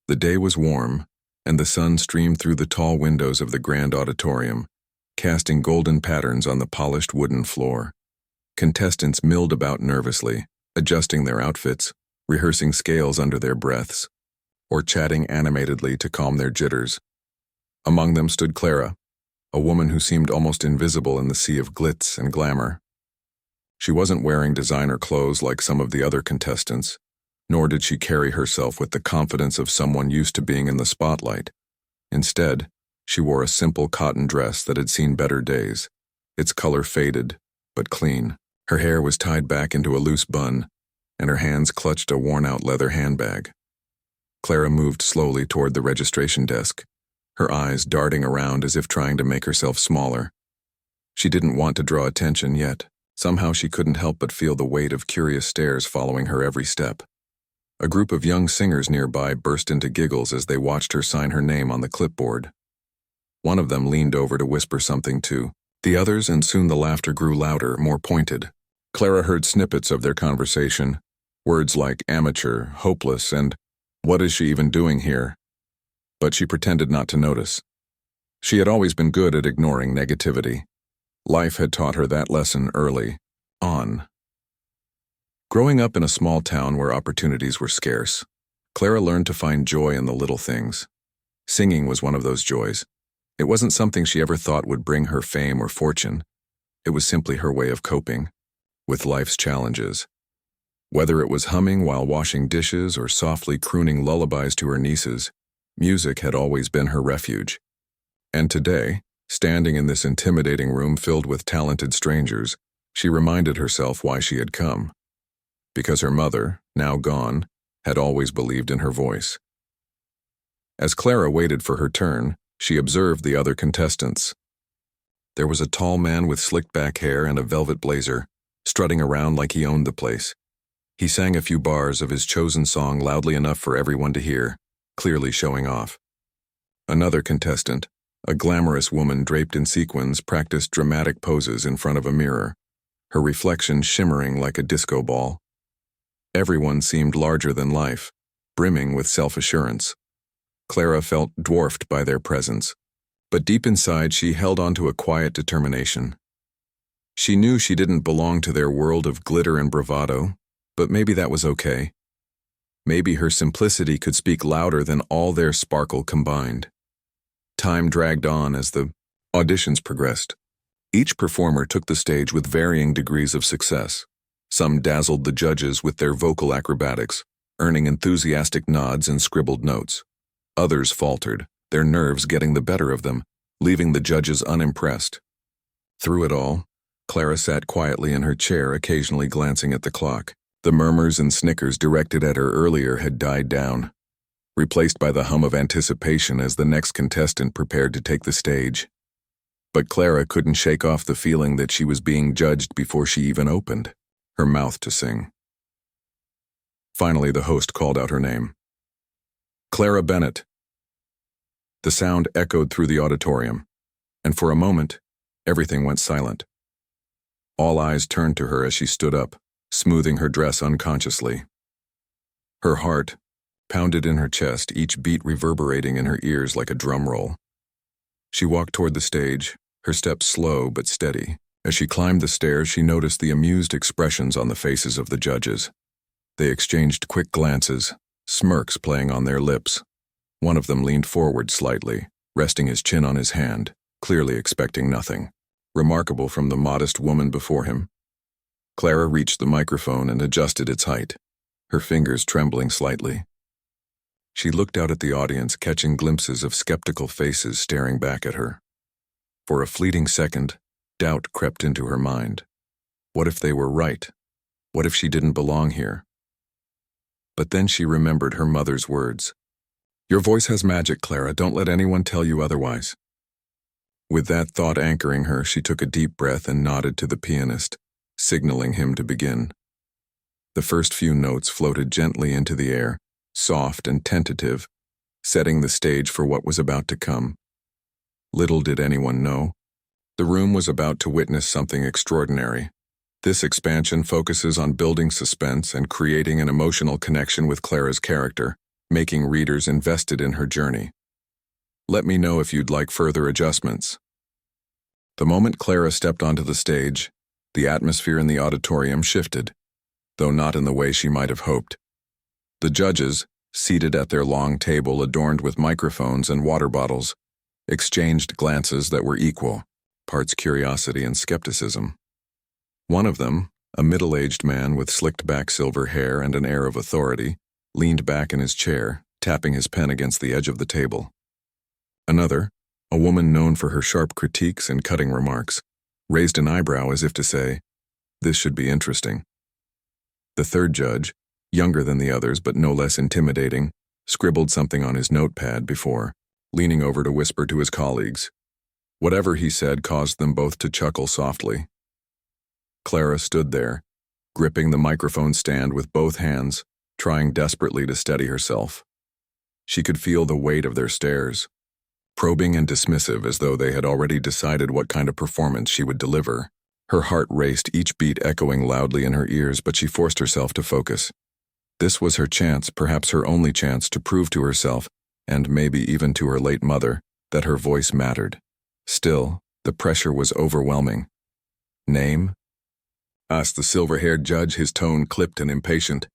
The day was warm, and the sun streamed through the tall windows of the grand auditorium, casting golden patterns on the polished wooden floor. Contestants milled about nervously, adjusting their outfits, rehearsing scales under their breaths, or chatting animatedly to calm their jitters. Among them stood Clara, a woman who seemed almost invisible in the sea of glitz and glamour. She wasn't wearing designer clothes like some of the other contestants, nor did she carry herself with the confidence of someone used to being in the spotlight. Instead, she wore a simple cotton dress that had seen better days, its color faded, but clean. Her hair was tied back into a loose bun, and her hands clutched a worn-out leather handbag. Clara moved slowly toward the registration desk, her eyes darting around as if trying to make herself smaller. She didn't want to draw attention yet. Somehow she couldn't help but feel the weight of curious stares following her every step. A group of young singers nearby burst into giggles as they watched her sign her name on the clipboard. One of them leaned over to whisper something to the others, and soon the laughter grew louder, more pointed. Clara heard snippets of their conversation, words like amateur, hopeless, and what is she even doing here? But she pretended not to notice. She had always been good at ignoring negativity. Life had taught her that lesson early on. Growing up in a small town where opportunities were scarce, Clara learned to find joy in the little things. Singing was one of those joys. It wasn't something she ever thought would bring her fame or fortune. It was simply her way of coping with life's challenges. Whether it was humming while washing dishes or softly crooning lullabies to her nieces, music had always been her refuge. And today, standing in this intimidating room filled with talented strangers, she reminded herself why she had come. Because her mother, now gone, had always believed in her voice. As Clara waited for her turn, she observed the other contestants. There was a tall man with slicked back hair and a velvet blazer, strutting around like he owned the place. He sang a few bars of his chosen song loudly enough for everyone to hear, clearly showing off. Another contestant, a glamorous woman draped in sequins, practiced dramatic poses in front of a mirror, her reflection shimmering like a disco ball. Everyone seemed larger than life, brimming with self-assurance. Clara felt dwarfed by their presence, but deep inside she held on to a quiet determination. She knew she didn't belong to their world of glitter and bravado, but maybe that was okay. Maybe her simplicity could speak louder than all their sparkle combined. Time dragged on as the auditions progressed. Each performer took the stage with varying degrees of success. Some dazzled the judges with their vocal acrobatics, earning enthusiastic nods and scribbled notes. Others faltered, their nerves getting the better of them, leaving the judges unimpressed. Through it all, Clara sat quietly in her chair, occasionally glancing at the clock. The murmurs and snickers directed at her earlier had died down, replaced by the hum of anticipation as the next contestant prepared to take the stage. But Clara couldn't shake off the feeling that she was being judged before she even opened her mouth to sing. Finally, the host called out her name. Clara Bennett. The sound echoed through the auditorium, and for a moment, everything went silent. All eyes turned to her as she stood up, smoothing her dress unconsciously. Her heart pounded in her chest, each beat reverberating in her ears like a drum roll. She walked toward the stage, her steps slow but steady. As she climbed the stairs, she noticed the amused expressions on the faces of the judges. They exchanged quick glances, smirks playing on their lips. One of them leaned forward slightly, resting his chin on his hand, clearly expecting nothing. Remarkable from the modest woman before him. Clara reached the microphone and adjusted its height, her fingers trembling slightly. She looked out at the audience, catching glimpses of skeptical faces staring back at her. For a fleeting second, doubt crept into her mind. What if they were right? What if she didn't belong here? But then she remembered her mother's words. "Your voice has magic, Clara. Don't let anyone tell you otherwise." With that thought anchoring her, she took a deep breath and nodded to the pianist, signaling him to begin. The first few notes floated gently into the air, soft and tentative, setting the stage for what was about to come. Little did anyone know, the room was about to witness something extraordinary. This expansion focuses on building suspense and creating an emotional connection with Clara's character, making readers invested in her journey. Let me know if you'd like further adjustments. The moment Clara stepped onto the stage, the atmosphere in the auditorium shifted, though not in the way she might have hoped. The judges, seated at their long table adorned with microphones and water bottles, exchanged glances that were equal, parts curiosity and skepticism. One of them, a middle-aged man with slicked-back silver hair and an air of authority, leaned back in his chair, tapping his pen against the edge of the table. Another, a woman known for her sharp critiques and cutting remarks, raised an eyebrow as if to say, "This should be interesting." The third judge, younger than the others but no less intimidating, scribbled something on his notepad before, leaning over to whisper to his colleagues. Whatever he said caused them both to chuckle softly. Clara stood there, gripping the microphone stand with both hands, trying desperately to steady herself. She could feel the weight of their stares, probing and dismissive as though they had already decided what kind of performance she would deliver. Her heart raced, each beat echoing loudly in her ears, but she forced herself to focus. This was her chance, perhaps her only chance, to prove to herself, and maybe even to her late mother, that her voice mattered. Still, the pressure was overwhelming. "Name?" asked the silver-haired judge, his tone clipped and impatient.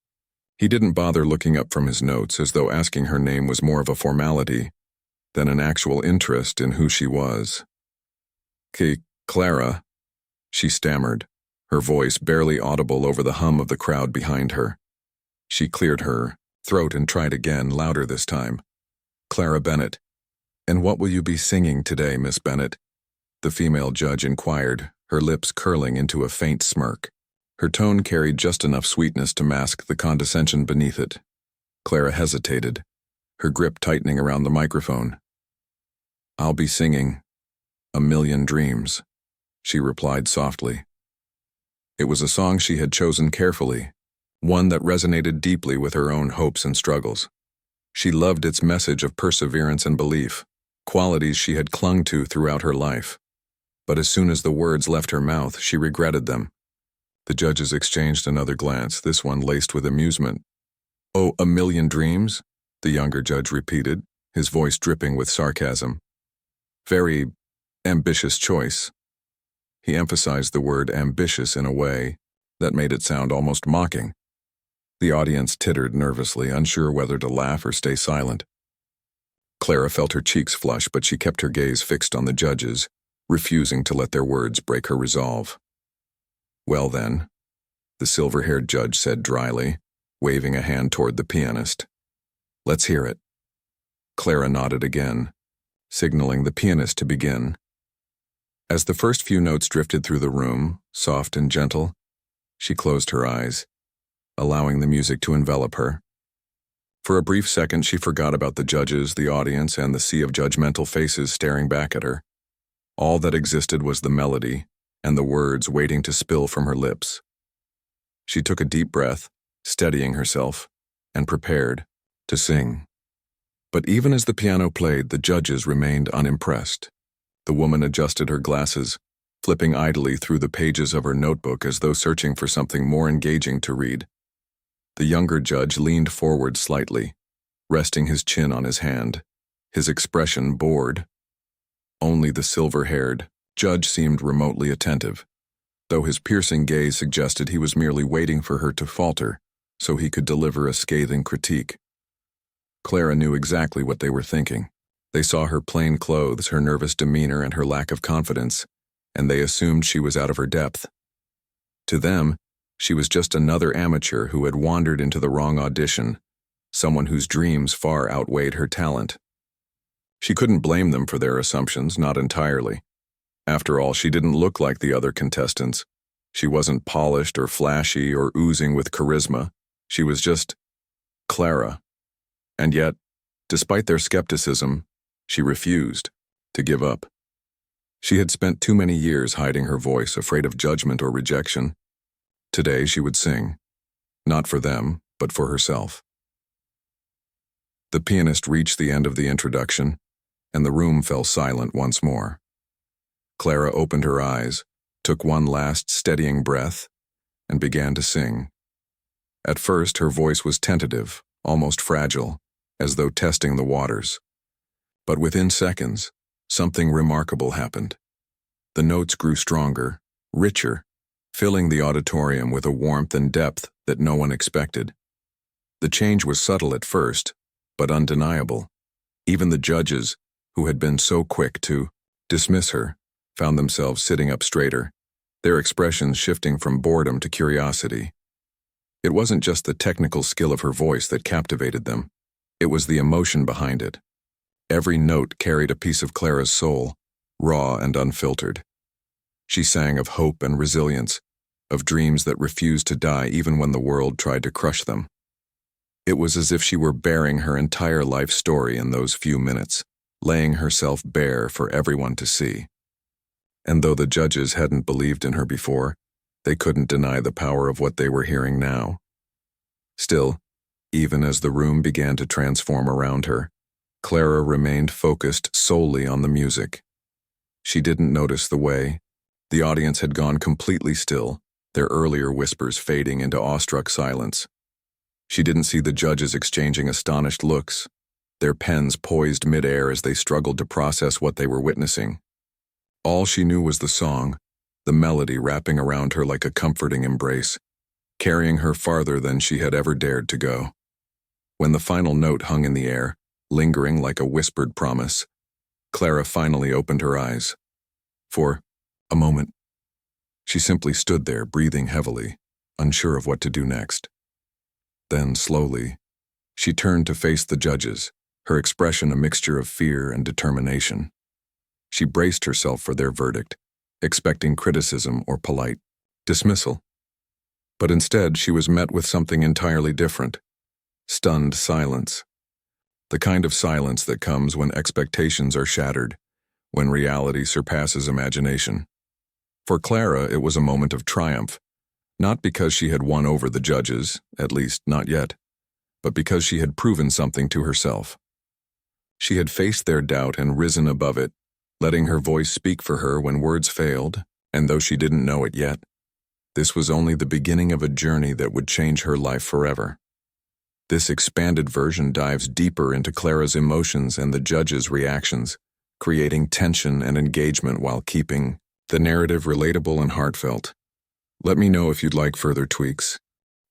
He didn't bother looking up from his notes, as though asking her name was more of a formality than an actual interest in who she was. Clara," she stammered, her voice barely audible over the hum of the crowd behind her. She cleared her throat and tried again, louder this time. "Clara Bennett." "And what will you be singing today, Miss Bennett?" the female judge inquired, her lips curling into a faint smirk. Her tone carried just enough sweetness to mask the condescension beneath it. Clara hesitated, her grip tightening around the microphone. "I'll be singing 'A Million Dreams,'" she replied softly. It was a song she had chosen carefully, one that resonated deeply with her own hopes and struggles. She loved its message of perseverance and belief, qualities she had clung to throughout her life. But as soon as the words left her mouth, she regretted them. The judges exchanged another glance, this one laced with amusement. "Oh, 'A Million Dreams'?" the younger judge repeated, his voice dripping with sarcasm. "Very ambitious choice." He emphasized the word ambitious in a way that made it sound almost mocking. The audience tittered nervously, unsure whether to laugh or stay silent. Clara felt her cheeks flush, but she kept her gaze fixed on the judges, refusing to let their words break her resolve. "Well then," the silver-haired judge said dryly, waving a hand toward the pianist. "Let's hear it." Clara nodded again, signaling the pianist to begin. As the first few notes drifted through the room, soft and gentle, she closed her eyes, allowing the music to envelop her. For a brief second, she forgot about the judges, the audience, and the sea of judgmental faces staring back at her. All that existed was the melody and the words waiting to spill from her lips. She took a deep breath, steadying herself, and prepared to sing. But even as the piano played, the judges remained unimpressed. The woman adjusted her glasses, flipping idly through the pages of her notebook as though searching for something more engaging to read. The younger judge leaned forward slightly, resting his chin on his hand, his expression bored. Only the silver-haired judge seemed remotely attentive, though his piercing gaze suggested he was merely waiting for her to falter so he could deliver a scathing critique. Clara knew exactly what they were thinking. They saw her plain clothes, her nervous demeanor, and her lack of confidence, and they assumed she was out of her depth. To them, she was just another amateur who had wandered into the wrong audition, someone whose dreams far outweighed her talent. She couldn't blame them for their assumptions, not entirely. After all, she didn't look like the other contestants. She wasn't polished or flashy or oozing with charisma. She was just Clara. And yet, despite their skepticism, she refused to give up. She had spent too many years hiding her voice, afraid of judgment or rejection. Today she would sing, not for them, but for herself. The pianist reached the end of the introduction, and the room fell silent once more. Clara opened her eyes, took one last steadying breath, and began to sing. At first, her voice was tentative, almost fragile, as though testing the waters. But within seconds, something remarkable happened. The notes grew stronger, richer, filling the auditorium with a warmth and depth that no one expected. The change was subtle at first, but undeniable. Even the judges, who had been so quick to dismiss her, found themselves sitting up straighter, their expressions shifting from boredom to curiosity. It wasn't just the technical skill of her voice that captivated them. It was the emotion behind it. Every note carried a piece of Clara's soul, raw and unfiltered. She sang of hope and resilience, of dreams that refused to die even when the world tried to crush them. It was as if she were bearing her entire life story in those few minutes, laying herself bare for everyone to see. And though the judges hadn't believed in her before, they couldn't deny the power of what they were hearing now. Still, even as the room began to transform around her, Clara remained focused solely on the music. She didn't notice the way the audience had gone completely still, their earlier whispers fading into awestruck silence. She didn't see the judges exchanging astonished looks, their pens poised midair as they struggled to process what they were witnessing. All she knew was the song, the melody wrapping around her like a comforting embrace, carrying her farther than she had ever dared to go. When the final note hung in the air, lingering like a whispered promise, Clara finally opened her eyes. For a moment, she simply stood there, breathing heavily, unsure of what to do next. Then, slowly, she turned to face the judges, her expression a mixture of fear and determination. She braced herself for their verdict, expecting criticism or polite dismissal. But instead, she was met with something entirely different: stunned silence. The kind of silence that comes when expectations are shattered, when reality surpasses imagination. For Clara, it was a moment of triumph, not because she had won over the judges, at least not yet, but because she had proven something to herself. She had faced their doubt and risen above it, letting her voice speak for her when words failed, and though she didn't know it yet, this was only the beginning of a journey that would change her life forever. This expanded version dives deeper into Clara's emotions and the judges' reactions, creating tension and engagement while keeping the narrative relatable and heartfelt. Let me know if you'd like further tweaks.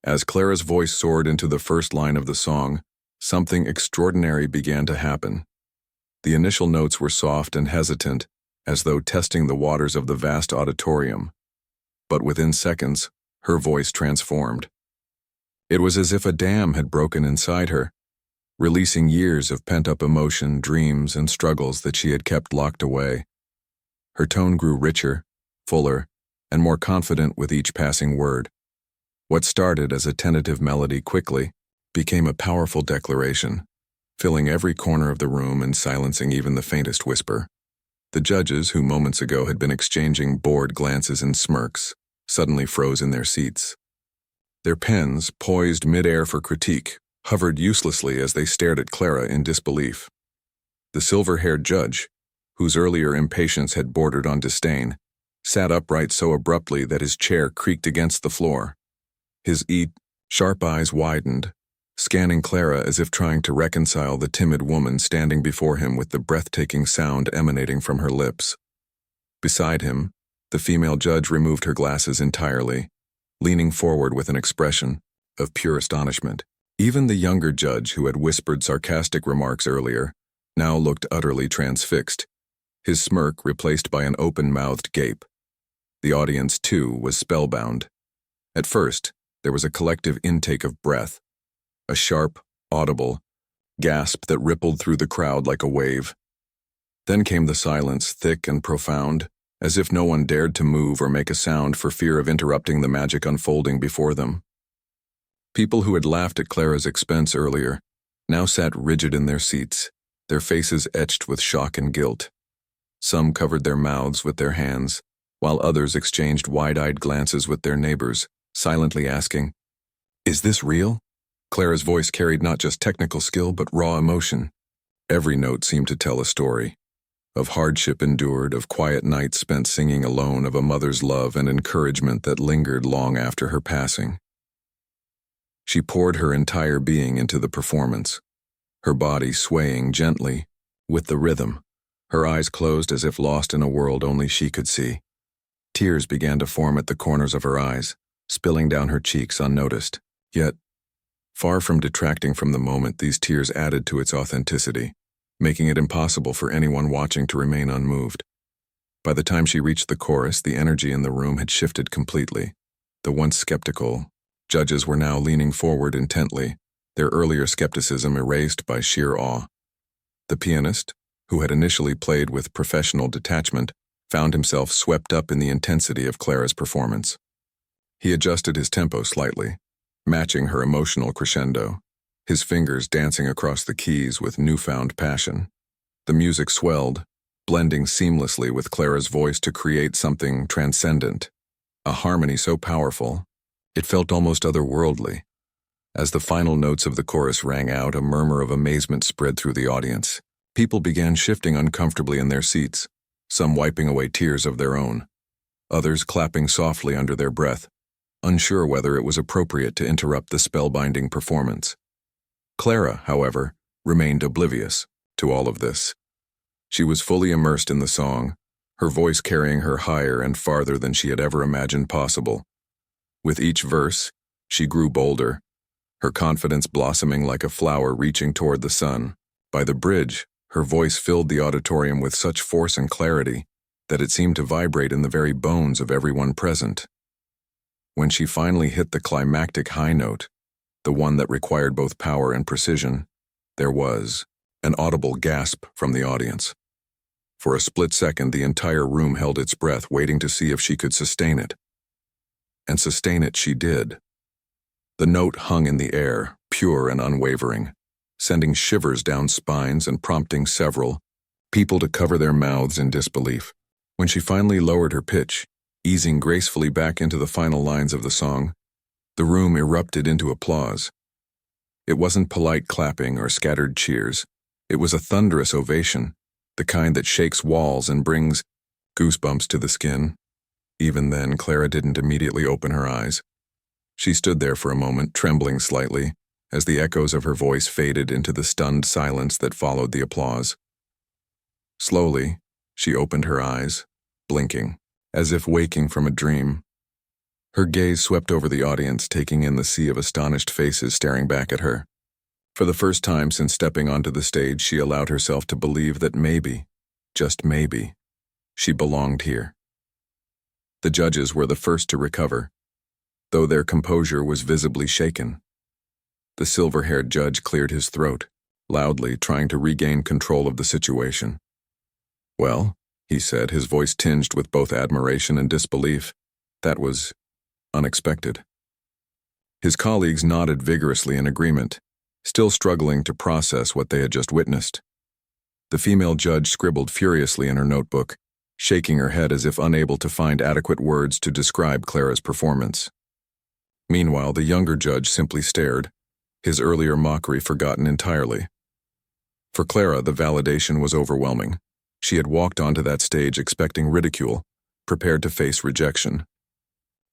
As Clara's voice soared into the first line of the song, something extraordinary began to happen. The initial notes were soft and hesitant, as though testing the waters of the vast auditorium. But within seconds, her voice transformed. It was as if a dam had broken inside her, releasing years of pent-up emotion, dreams, and struggles that she had kept locked away. Her tone grew richer, fuller, and more confident with each passing word. What started as a tentative melody quickly became a powerful declaration, filling every corner of the room and silencing even the faintest whisper. The judges, who moments ago had been exchanging bored glances and smirks, suddenly froze in their seats. Their pens, poised midair for critique, hovered uselessly as they stared at Clara in disbelief. The silver-haired judge, whose earlier impatience had bordered on disdain, sat upright so abruptly that his chair creaked against the floor. His sharp eyes widened, scanning Clara as if trying to reconcile the timid woman standing before him with the breathtaking sound emanating from her lips. Beside him, the female judge removed her glasses entirely, leaning forward with an expression of pure astonishment. Even the younger judge, who had whispered sarcastic remarks earlier, now looked utterly transfixed, his smirk replaced by an open-mouthed gape. The audience, too, was spellbound. At first, there was a collective intake of breath, a sharp, audible gasp that rippled through the crowd like a wave. Then came the silence, thick and profound, as if no one dared to move or make a sound for fear of interrupting the magic unfolding before them. People who had laughed at Clara's expense earlier now sat rigid in their seats, their faces etched with shock and guilt. Some covered their mouths with their hands, while others exchanged wide-eyed glances with their neighbors, silently asking, "Is this real?" Clara's voice carried not just technical skill but raw emotion. Every note seemed to tell a story. Of hardship endured, of quiet nights spent singing alone, of a mother's love and encouragement that lingered long after her passing. She poured her entire being into the performance, her body swaying gently with the rhythm, her eyes closed as if lost in a world only she could see. Tears began to form at the corners of her eyes, spilling down her cheeks unnoticed. Yet, far from detracting from the moment, these tears added to its authenticity, making it impossible for anyone watching to remain unmoved. By the time she reached the chorus, the energy in the room had shifted completely. The once skeptical judges were now leaning forward intently, their earlier skepticism erased by sheer awe. The pianist, who had initially played with professional detachment, found himself swept up in the intensity of Clara's performance. He adjusted his tempo slightly, matching her emotional crescendo, his fingers dancing across the keys with newfound passion. The music swelled, blending seamlessly with Clara's voice to create something transcendent, a harmony so powerful, it felt almost otherworldly. As the final notes of the chorus rang out, a murmur of amazement spread through the audience. People began shifting uncomfortably in their seats, some wiping away tears of their own, others clapping softly under their breath, unsure whether it was appropriate to interrupt the spellbinding performance. Clara, however, remained oblivious to all of this. She was fully immersed in the song, her voice carrying her higher and farther than she had ever imagined possible. With each verse, she grew bolder, her confidence blossoming like a flower reaching toward the sun. By the bridge, her voice filled the auditorium with such force and clarity that it seemed to vibrate in the very bones of everyone present. When she finally hit the climactic high note, the one that required both power and precision, there was an audible gasp from the audience. For a split second, the entire room held its breath, waiting to see if she could sustain it. And sustain it she did. The note hung in the air, pure and unwavering, sending shivers down spines and prompting several people to cover their mouths in disbelief. When she finally lowered her pitch, easing gracefully back into the final lines of the song, the room erupted into applause. It wasn't polite clapping or scattered cheers. It was a thunderous ovation, the kind that shakes walls and brings goosebumps to the skin. Even then, Clara didn't immediately open her eyes. She stood there for a moment, trembling slightly, as the echoes of her voice faded into the stunned silence that followed the applause. Slowly, she opened her eyes, blinking, as if waking from a dream. Her gaze swept over the audience, taking in the sea of astonished faces staring back at her. For the first time since stepping onto the stage, she allowed herself to believe that maybe, just maybe, she belonged here. The judges were the first to recover, though their composure was visibly shaken. The silver-haired judge cleared his throat, loudly trying to regain control of the situation. "Well," he said, his voice tinged with both admiration and disbelief, "that was unexpected." His colleagues nodded vigorously in agreement, still struggling to process what they had just witnessed. The female judge scribbled furiously in her notebook, shaking her head as if unable to find adequate words to describe Clara's performance. Meanwhile, the younger judge simply stared, his earlier mockery forgotten entirely. For Clara, the validation was overwhelming. She had walked onto that stage expecting ridicule, prepared to face rejection.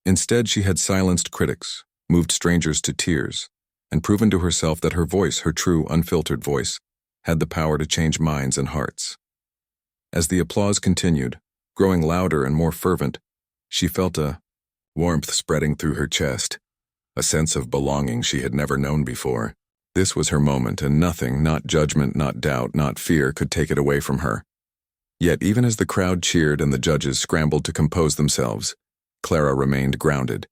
Instead, she had silenced critics, moved strangers to tears, and proven to herself that her voice, her true, unfiltered voice, had the power to change minds and hearts. As the applause continued, growing louder and more fervent, she felt a warmth spreading through her chest, a sense of belonging she had never known before. This was her moment, and nothing, not judgment, not doubt, not fear, could take it away from her. Yet even as the crowd cheered and the judges scrambled to compose themselves, Clara remained grounded.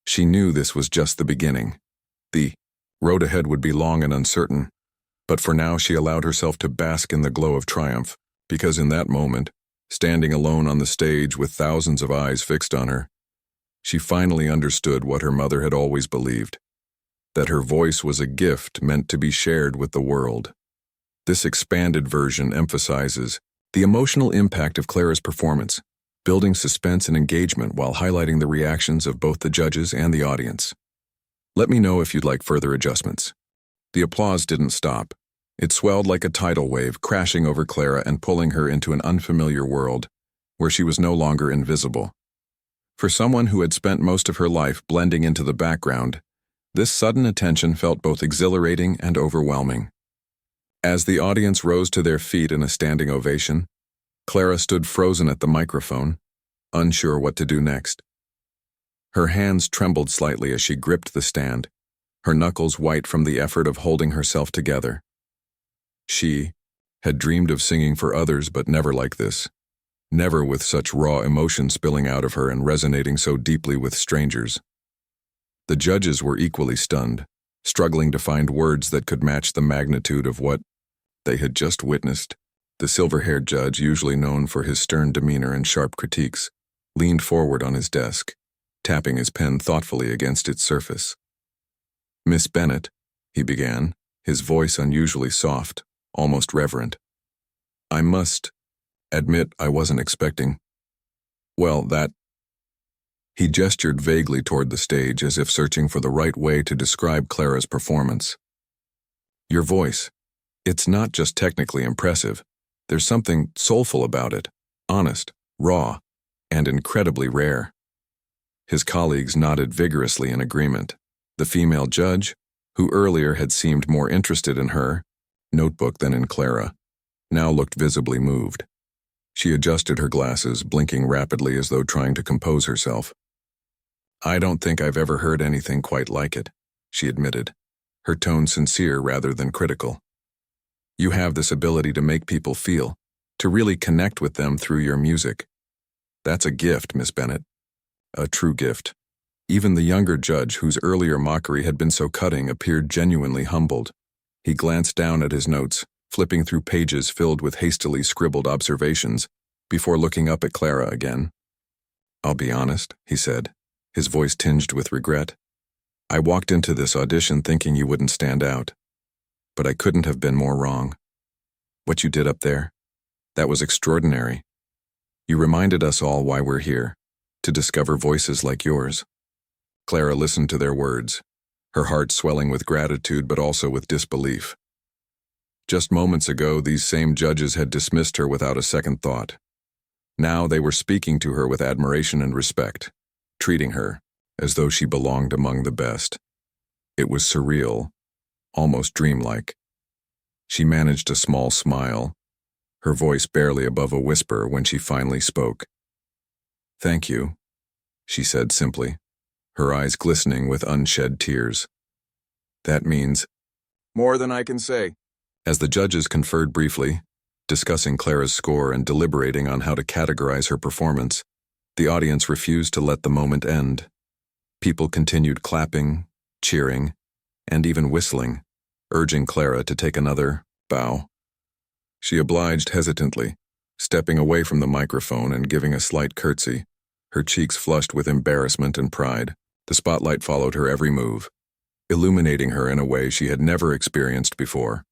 She knew this was just the beginning. The road ahead would be long and uncertain, but for now she allowed herself to bask in the glow of triumph, because in that moment, standing alone on the stage with thousands of eyes fixed on her, she finally understood what her mother had always believed, that her voice was a gift meant to be shared with the world. This expanded version emphasizes the emotional impact of Clara's performance, building suspense and engagement while highlighting the reactions of both the judges and the audience. Let me know if you'd like further adjustments. The applause didn't stop. It swelled like a tidal wave, crashing over Clara and pulling her into an unfamiliar world, where she was no longer invisible. For someone who had spent most of her life blending into the background, this sudden attention felt both exhilarating and overwhelming. As the audience rose to their feet in a standing ovation, Clara stood frozen at the microphone, unsure what to do next. Her hands trembled slightly as she gripped the stand, her knuckles white from the effort of holding herself together. She had dreamed of singing for others, but never like this. Never with such raw emotion spilling out of her and resonating so deeply with strangers. The judges were equally stunned, struggling to find words that could match the magnitude of what they had just witnessed. The silver-haired judge, usually known for his stern demeanor and sharp critiques, leaned forward on his desk, tapping his pen thoughtfully against its surface. "Miss Bennett," he began, his voice unusually soft, almost reverent. "I must admit I wasn't expecting, well, that—" He gestured vaguely toward the stage as if searching for the right way to describe Clara's performance. "Your voice, it's not just technically impressive. There's something soulful about it, honest, raw, and incredibly rare." His colleagues nodded vigorously in agreement. The female judge, who earlier had seemed more interested in her notebook than in Clara, now looked visibly moved. She adjusted her glasses, blinking rapidly as though trying to compose herself. "I don't think I've ever heard anything quite like it," she admitted, her tone sincere rather than critical. "You have this ability to make people feel, to really connect with them through your music. That's a gift, Miss Bennett. A true gift." Even the younger judge, whose earlier mockery had been so cutting, appeared genuinely humbled. He glanced down at his notes, flipping through pages filled with hastily scribbled observations, before looking up at Clara again. "I'll be honest," he said, his voice tinged with regret. "I walked into this audition thinking you wouldn't stand out. But I couldn't have been more wrong. What you did up there, that was extraordinary. You reminded us all why we're here, to discover voices like yours." Clara listened to their words, her heart swelling with gratitude but also with disbelief. Just moments ago, these same judges had dismissed her without a second thought. Now they were speaking to her with admiration and respect, treating her as though she belonged among the best. It was surreal, almost dreamlike. She managed a small smile, her voice barely above a whisper when she finally spoke. "Thank you," she said simply, her eyes glistening with unshed tears. "That means more than I can say." As the judges conferred briefly, discussing Clara's score and deliberating on how to categorize her performance, the audience refused to let the moment end. People continued clapping, cheering, and even whistling, urging Clara to take another bow. She obliged hesitantly, stepping away from the microphone and giving a slight curtsy, her cheeks flushed with embarrassment and pride. The spotlight followed her every move, illuminating her in a way she had never experienced before.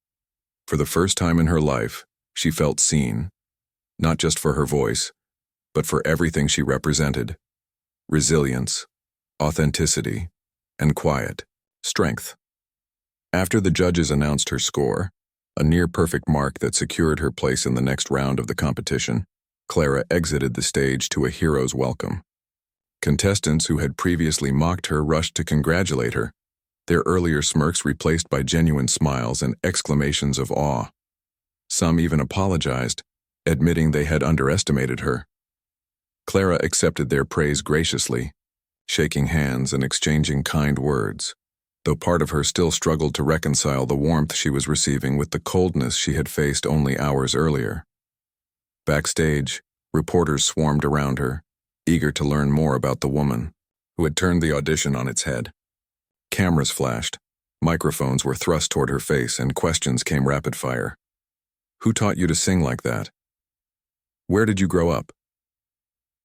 For the first time in her life, she felt seen, not just for her voice, but for everything she represented: resilience, authenticity, and quiet strength. After the judges announced her score, a near-perfect mark that secured her place in the next round of the competition, Clara exited the stage to a hero's welcome. Contestants who had previously mocked her rushed to congratulate her, their earlier smirks replaced by genuine smiles and exclamations of awe. Some even apologized, admitting they had underestimated her. Clara accepted their praise graciously, shaking hands and exchanging kind words, though part of her still struggled to reconcile the warmth she was receiving with the coldness she had faced only hours earlier. Backstage, reporters swarmed around her, eager to learn more about the woman who had turned the audition on its head. Cameras flashed, microphones were thrust toward her face, and questions came rapid fire. "Who taught you to sing like that? Where did you grow up?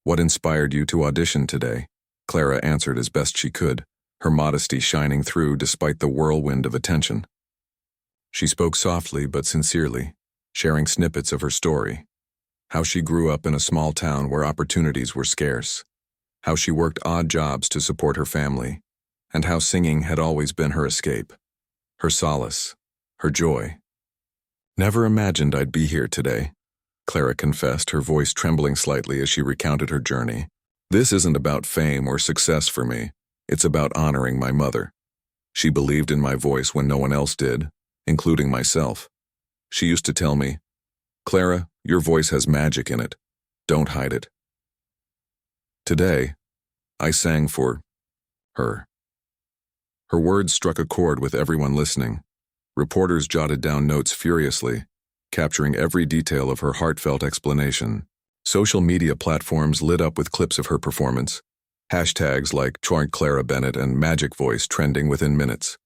What inspired you to audition today?" Clara answered as best she could, her modesty shining through despite the whirlwind of attention. She spoke softly but sincerely, sharing snippets of her story. How she grew up in a small town where opportunities were scarce, how she worked odd jobs to support her family, and how singing had always been her escape, her solace, her joy. "Never imagined I'd be here today," Clara confessed, her voice trembling slightly as she recounted her journey. "This isn't about fame or success for me. It's about honoring my mother. She believed in my voice when no one else did, including myself. She used to tell me, "Clara, your voice has magic in it. Don't hide it." Today, I sang for her. Her words struck a chord with everyone listening. Reporters jotted down notes furiously, capturing every detail of her heartfelt explanation. Social media platforms lit up with clips of her performance, hashtags like Chorn Clara Bennett and Magic Voice trending within minutes.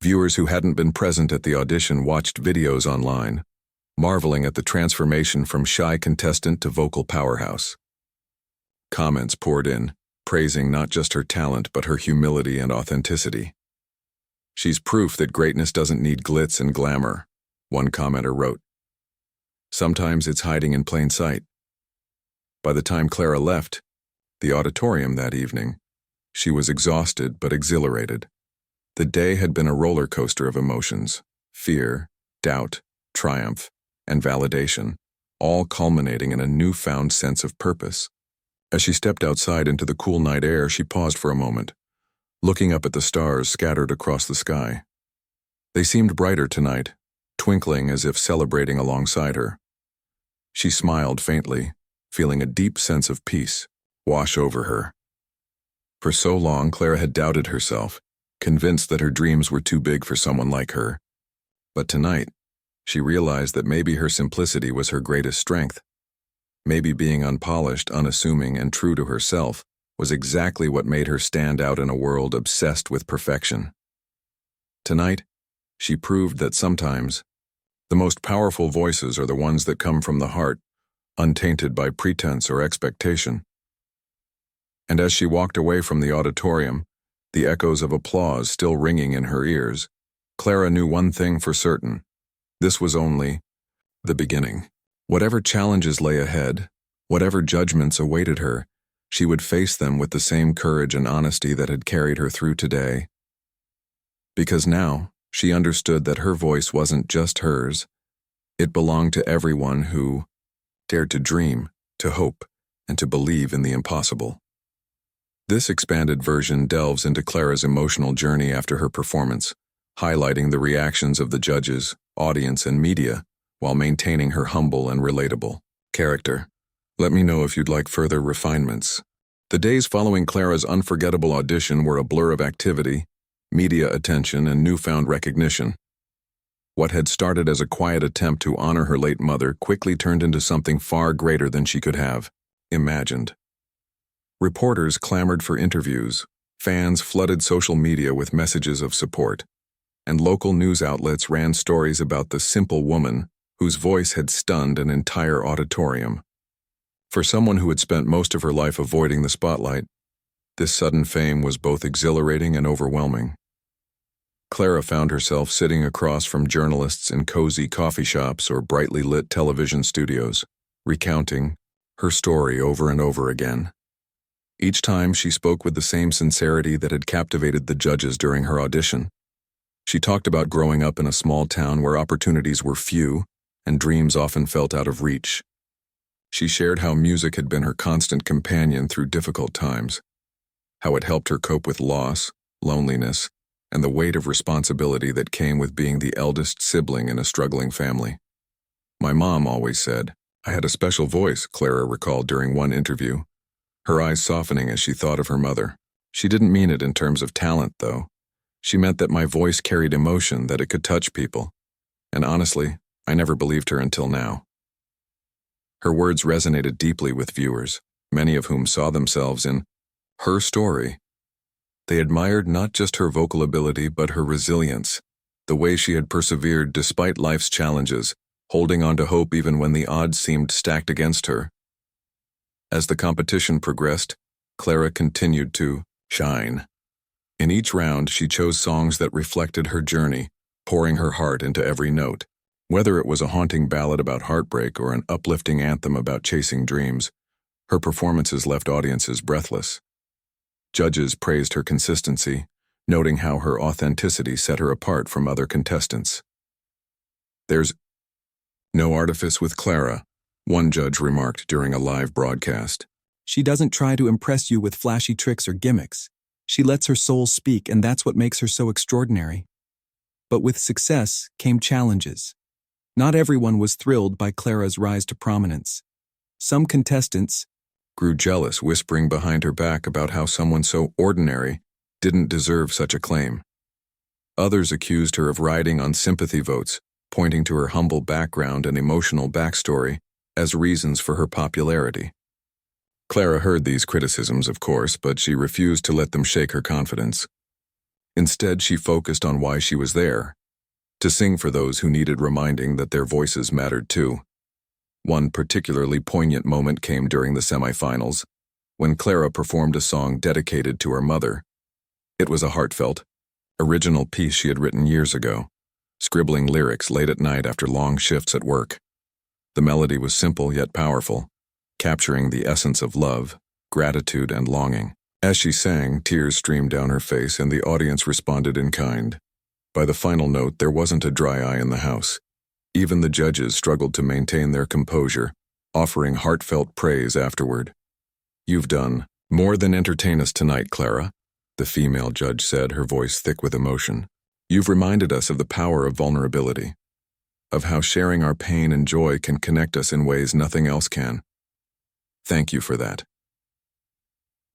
Viewers who hadn't been present at the audition watched videos online, marveling at the transformation from shy contestant to vocal powerhouse. Comments poured in, praising not just her talent but her humility and authenticity. "She's proof that greatness doesn't need glitz and glamour," one commenter wrote. "Sometimes it's hiding in plain sight." By the time Clara left the auditorium that evening, she was exhausted but exhilarated. The day had been a roller coaster of emotions: fear, doubt, triumph, and validation, all culminating in a newfound sense of purpose. As she stepped outside into the cool night air, she paused for a moment, looking up at the stars scattered across the sky. They seemed brighter tonight, twinkling as if celebrating alongside her. She smiled faintly, feeling a deep sense of peace wash over her. For so long, Clara had doubted herself, convinced that her dreams were too big for someone like her. But tonight, she realized that maybe her simplicity was her greatest strength. Maybe being unpolished, unassuming, and true to herself was exactly what made her stand out in a world obsessed with perfection. Tonight, she proved that sometimes the most powerful voices are the ones that come from the heart, untainted by pretense or expectation. And as she walked away from the auditorium, the echoes of applause still ringing in her ears, Clara knew one thing for certain: this was only the beginning. Whatever challenges lay ahead, whatever judgments awaited her, she would face them with the same courage and honesty that had carried her through today. Because now, she understood that her voice wasn't just hers. It belonged to everyone who dared to dream, to hope, and to believe in the impossible. This expanded version delves into Clara's emotional journey after her performance, highlighting the reactions of the judges, audience, and media, while maintaining her humble and relatable character. Let me know if you'd like further refinements. The days following Clara's unforgettable audition were a blur of activity, media attention, and newfound recognition. What had started as a quiet attempt to honor her late mother quickly turned into something far greater than she could have imagined. Reporters clamored for interviews, fans flooded social media with messages of support, and local news outlets ran stories about the simple woman whose voice had stunned an entire auditorium. For someone who had spent most of her life avoiding the spotlight, this sudden fame was both exhilarating and overwhelming. Clara found herself sitting across from journalists in cozy coffee shops or brightly lit television studios, recounting her story over and over again. Each time she spoke with the same sincerity that had captivated the judges during her audition. She talked about growing up in a small town where opportunities were few and dreams often felt out of reach. She shared how music had been her constant companion through difficult times, how it helped her cope with loss, loneliness, and the weight of responsibility that came with being the eldest sibling in a struggling family. "My mom always said I had a special voice," Clara recalled during one interview, her eyes softening as she thought of her mother. "She didn't mean it in terms of talent, though. She meant that my voice carried emotion, that it could touch people. And honestly, I never believed her until now." Her words resonated deeply with viewers, many of whom saw themselves in her story. They admired not just her vocal ability but her resilience, the way she had persevered despite life's challenges, holding on to hope even when the odds seemed stacked against her. As the competition progressed, Clara continued to shine. In each round, she chose songs that reflected her journey, pouring her heart into every note. Whether it was a haunting ballad about heartbreak or an uplifting anthem about chasing dreams, her performances left audiences breathless. Judges praised her consistency, noting how her authenticity set her apart from other contestants. "There's no artifice with Clara," one judge remarked during a live broadcast. "She doesn't try to impress you with flashy tricks or gimmicks. She lets her soul speak, and that's what makes her so extraordinary." But with success came challenges. Not everyone was thrilled by Clara's rise to prominence. Some contestants grew jealous, whispering behind her back about how someone so ordinary didn't deserve such acclaim. Others accused her of riding on sympathy votes, pointing to her humble background and emotional backstory as reasons for her popularity. Clara heard these criticisms, of course, but she refused to let them shake her confidence. Instead, she focused on why she was there, to sing for those who needed reminding that their voices mattered too. One particularly poignant moment came during the semifinals, when Clara performed a song dedicated to her mother. It was a heartfelt, original piece she had written years ago, scribbling lyrics late at night after long shifts at work. The melody was simple yet powerful, capturing the essence of love, gratitude, and longing. As she sang, tears streamed down her face and the audience responded in kind. By the final note, there wasn't a dry eye in the house. Even the judges struggled to maintain their composure, offering heartfelt praise afterward. "You've done more than entertain us tonight, Clara," the female judge said, her voice thick with emotion. "You've reminded us of the power of vulnerability, of how sharing our pain and joy can connect us in ways nothing else can. Thank you for that."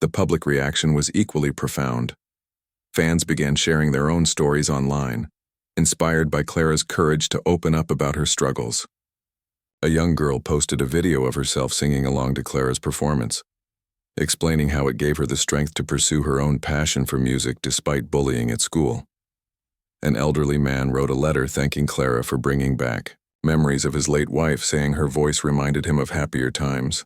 The public reaction was equally profound. Fans began sharing their own stories online, inspired by Clara's courage to open up about her struggles. A young girl posted a video of herself singing along to Clara's performance, explaining how it gave her the strength to pursue her own passion for music despite bullying at school. An elderly man wrote a letter thanking Clara for bringing back memories of his late wife, saying her voice reminded him of happier times.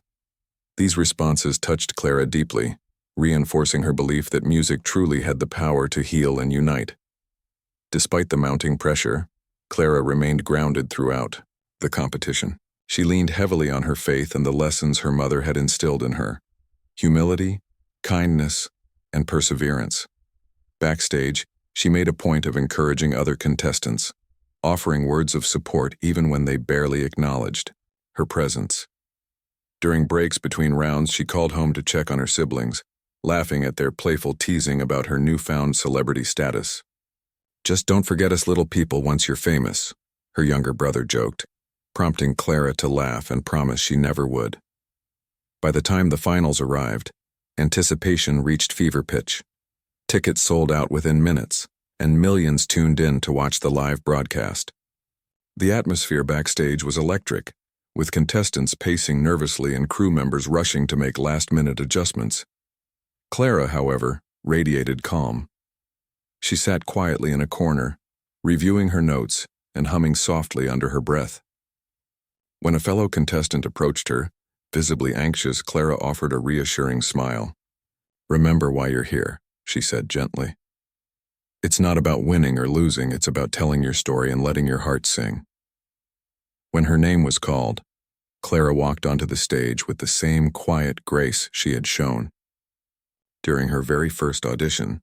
These responses touched Clara deeply, reinforcing her belief that music truly had the power to heal and unite. Despite the mounting pressure, Clara remained grounded throughout the competition. She leaned heavily on her faith and the lessons her mother had instilled in her: humility, kindness, and perseverance. Backstage, she made a point of encouraging other contestants, offering words of support even when they barely acknowledged her presence. During breaks between rounds, she called home to check on her siblings, laughing at their playful teasing about her newfound celebrity status. "Just don't forget us little people once you're famous," her younger brother joked, prompting Clara to laugh and promise she never would. By the time the finals arrived, anticipation reached fever pitch. Tickets sold out within minutes, and millions tuned in to watch the live broadcast. The atmosphere backstage was electric, with contestants pacing nervously and crew members rushing to make last-minute adjustments. Clara, however, radiated calm. She sat quietly in a corner, reviewing her notes and humming softly under her breath. When a fellow contestant approached her, visibly anxious, Clara offered a reassuring smile. "Remember why you're here," she said gently. "It's not about winning or losing, it's about telling your story and letting your heart sing." When her name was called, Clara walked onto the stage with the same quiet grace she had shown during her very first audition.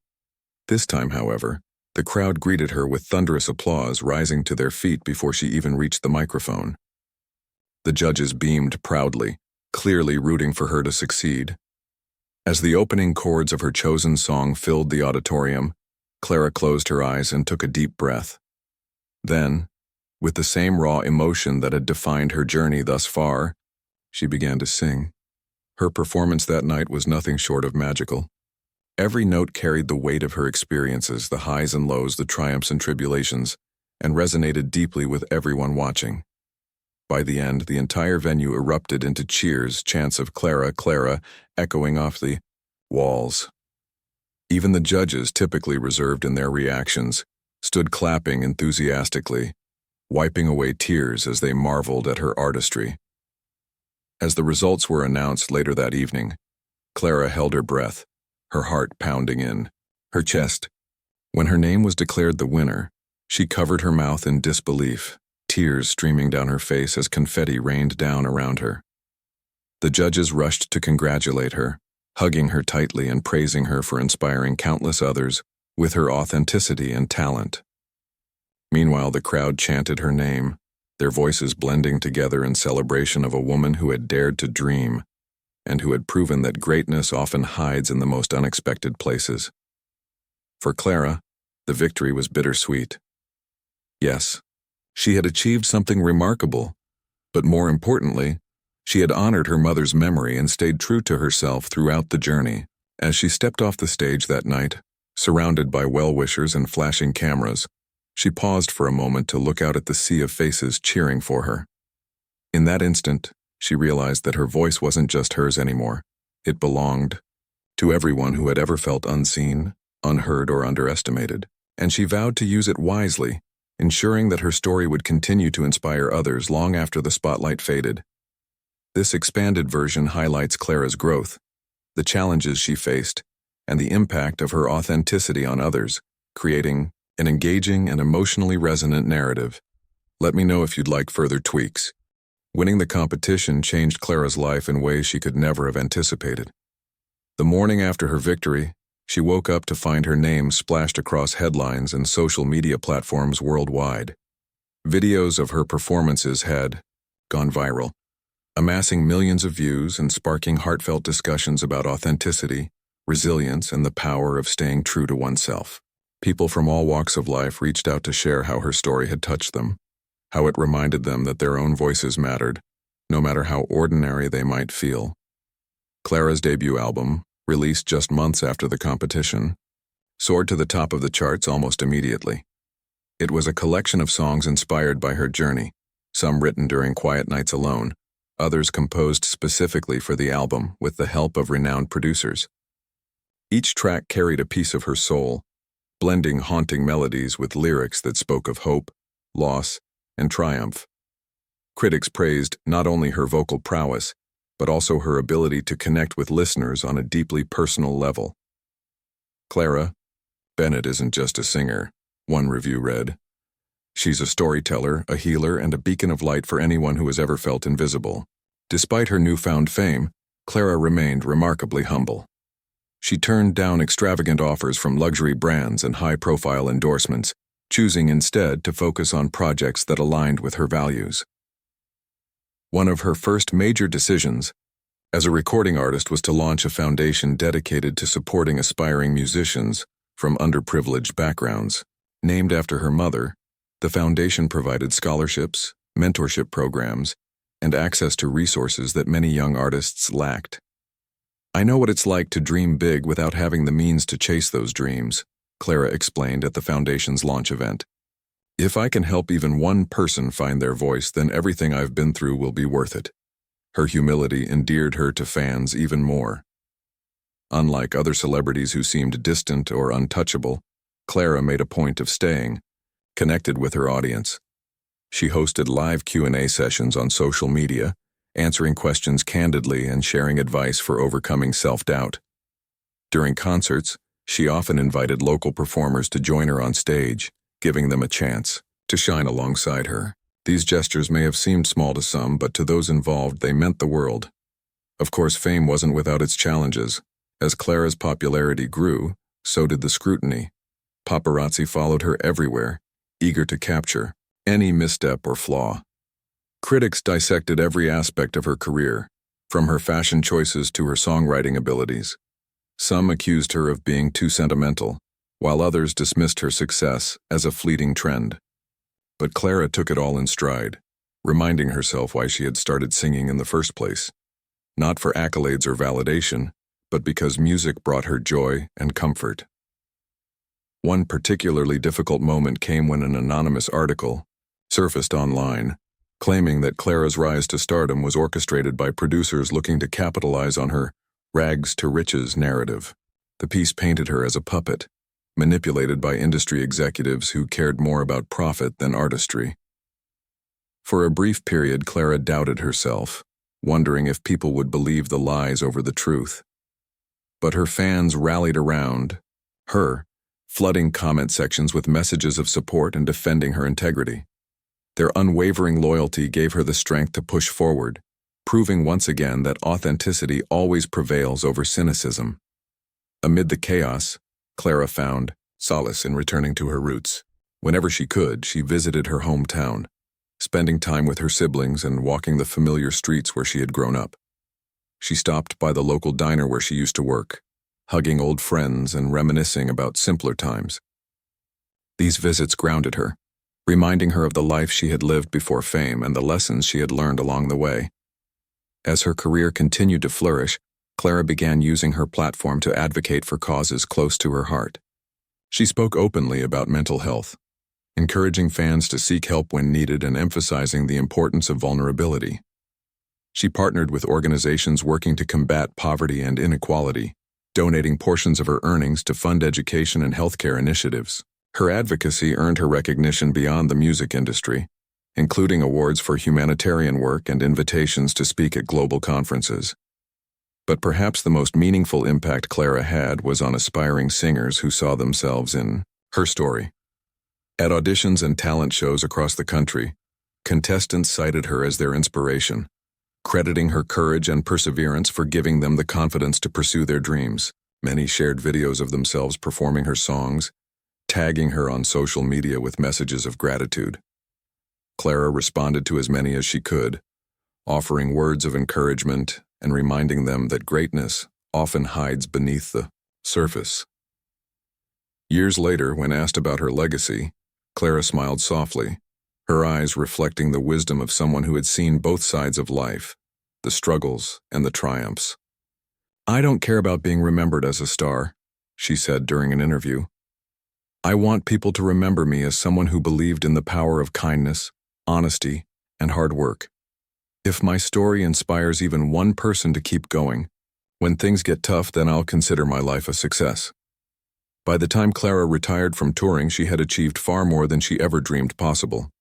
This time, however, the crowd greeted her with thunderous applause, rising to their feet before she even reached the microphone. The judges beamed proudly, clearly rooting for her to succeed. As the opening chords of her chosen song filled the auditorium, Clara closed her eyes and took a deep breath. Then, with the same raw emotion that had defined her journey thus far, she began to sing. Her performance that night was nothing short of magical. Every note carried the weight of her experiences, the highs and lows, the triumphs and tribulations, and resonated deeply with everyone watching. By the end, the entire venue erupted into cheers, chants of "Clara, Clara," echoing off the walls. Even the judges, typically reserved in their reactions, stood clapping enthusiastically, wiping away tears as they marveled at her artistry. As the results were announced later that evening, Clara held her breath, her heart pounding in her chest. When her name was declared the winner, she covered her mouth in disbelief, tears streaming down her face as confetti rained down around her. The judges rushed to congratulate her, hugging her tightly and praising her for inspiring countless others with her authenticity and talent. Meanwhile, the crowd chanted her name, their voices blending together in celebration of a woman who had dared to dream and who had proven that greatness often hides in the most unexpected places. For Clara, the victory was bittersweet. Yes, She had achieved something remarkable, but more importantly, she had honored her mother's memory and stayed true to herself throughout the journey. As she stepped off the stage that night, surrounded by well-wishers and flashing cameras, she paused for a moment to look out at the sea of faces cheering for her. In that instant, she realized that her voice wasn't just hers anymore. It belonged to everyone who had ever felt unseen, unheard, or underestimated, and she vowed to use it wisely, ensuring that her story would continue to inspire others long after the spotlight faded. This expanded version highlights Clara's growth, the challenges she faced, and the impact of her authenticity on others, creating an engaging and emotionally resonant narrative. Let me know if you'd like further tweaks. Winning the competition changed Clara's life in ways she could never have anticipated. The morning after her victory, she woke up to find her name splashed across headlines and social media platforms worldwide. Videos of her performances had gone viral, amassing millions of views and sparking heartfelt discussions about authenticity, resilience, and the power of staying true to oneself. People from all walks of life reached out to share how her story had touched them, how it reminded them that their own voices mattered, no matter how ordinary they might feel. Clara's debut album, released just months after the competition, soared to the top of the charts almost immediately. It was a collection of songs inspired by her journey, some written during quiet nights alone, others composed specifically for the album with the help of renowned producers. Each track carried a piece of her soul, blending haunting melodies with lyrics that spoke of hope, loss, and triumph. Critics praised not only her vocal prowess, but also her ability to connect with listeners on a deeply personal level. Clara Bennett isn't just a singer, one review read. She's a storyteller, a healer, and a beacon of light for anyone who has ever felt invisible. Despite her newfound fame, Clara remained remarkably humble. She turned down extravagant offers from luxury brands and high-profile endorsements, choosing instead to focus on projects that aligned with her values. One of her first major decisions as a recording artist was to launch a foundation dedicated to supporting aspiring musicians from underprivileged backgrounds. Named after her mother, the foundation provided scholarships, mentorship programs, and access to resources that many young artists lacked. "I know what it's like to dream big without having the means to chase those dreams," Clara explained at the foundation's launch event. "If I can help even one person find their voice, then everything I've been through will be worth it." Her humility endeared her to fans even more. Unlike other celebrities who seemed distant or untouchable, Clara made a point of staying connected with her audience. She hosted live Q&A sessions on social media, answering questions candidly and sharing advice for overcoming self-doubt. During concerts, she often invited local performers to join her on stage, giving them a chance to shine alongside her. These gestures may have seemed small to some, but to those involved, they meant the world. Of course, fame wasn't without its challenges. As Clara's popularity grew, so did the scrutiny. Paparazzi followed her everywhere, eager to capture any misstep or flaw. Critics dissected every aspect of her career, from her fashion choices to her songwriting abilities. Some accused her of being too sentimental, while others dismissed her success as a fleeting trend. But Clara took it all in stride, reminding herself why she had started singing in the first place. Not for accolades or validation, but because music brought her joy and comfort. One particularly difficult moment came when an anonymous article surfaced online, claiming that Clara's rise to stardom was orchestrated by producers looking to capitalize on her rags to riches narrative. The piece painted her as a puppet, manipulated by industry executives who cared more about profit than artistry. For a brief period, Clara doubted herself, wondering if people would believe the lies over the truth. But her fans rallied around her, flooding comment sections with messages of support and defending her integrity. Their unwavering loyalty gave her the strength to push forward, proving once again that authenticity always prevails over cynicism. Amid the chaos, Clara found solace in returning to her roots. Whenever she could, she visited her hometown, spending time with her siblings and walking the familiar streets where she had grown up. She stopped by the local diner where she used to work, hugging old friends and reminiscing about simpler times. These visits grounded her, reminding her of the life she had lived before fame and the lessons she had learned along the way. As her career continued to flourish, Clara began using her platform to advocate for causes close to her heart. She spoke openly about mental health, encouraging fans to seek help when needed and emphasizing the importance of vulnerability. She partnered with organizations working to combat poverty and inequality, donating portions of her earnings to fund education and healthcare initiatives. Her advocacy earned her recognition beyond the music industry, including awards for humanitarian work and invitations to speak at global conferences. But perhaps the most meaningful impact Clara had was on aspiring singers who saw themselves in her story. At auditions and talent shows across the country, contestants cited her as their inspiration, crediting her courage and perseverance for giving them the confidence to pursue their dreams. Many shared videos of themselves performing her songs, tagging her on social media with messages of gratitude. Clara responded to as many as she could, offering words of encouragement and reminding them that greatness often hides beneath the surface. Years later, when asked about her legacy, Clara smiled softly, her eyes reflecting the wisdom of someone who had seen both sides of life, the struggles and the triumphs. "I don't care about being remembered as a star," she said during an interview. "I want people to remember me as someone who believed in the power of kindness, honesty, and hard work. If my story inspires even one person to keep going, when things get tough, then I'll consider my life a success." By the time Clara retired from touring, she had achieved far more than she ever dreamed possible.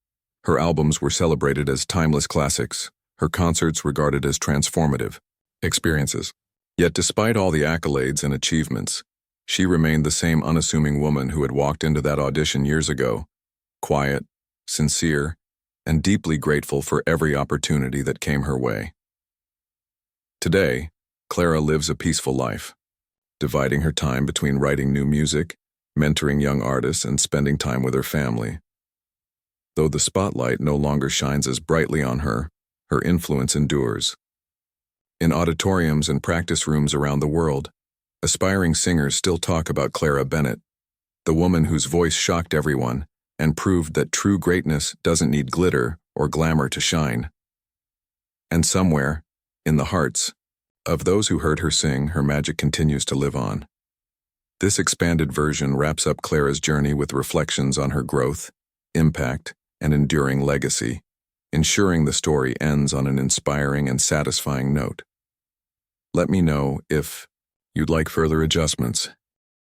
Her albums were celebrated as timeless classics, her concerts regarded as transformative experiences. Yet despite all the accolades and achievements, she remained the same unassuming woman who had walked into that audition years ago, quiet, sincere, and deeply grateful for every opportunity that came her way. Today, Clara lives a peaceful life, dividing her time between writing new music, mentoring young artists, and spending time with her family. Though the spotlight no longer shines as brightly on her, her influence endures. In auditoriums and practice rooms around the world, aspiring singers still talk about Clara Bennett, the woman whose voice shocked everyone and proved that true greatness doesn't need glitter or glamour to shine. And somewhere, in the hearts of those who heard her sing, her magic continues to live on. This expanded version wraps up Clara's journey with reflections on her growth, impact, and enduring legacy, ensuring the story ends on an inspiring and satisfying note. Let me know if you'd like further adjustments,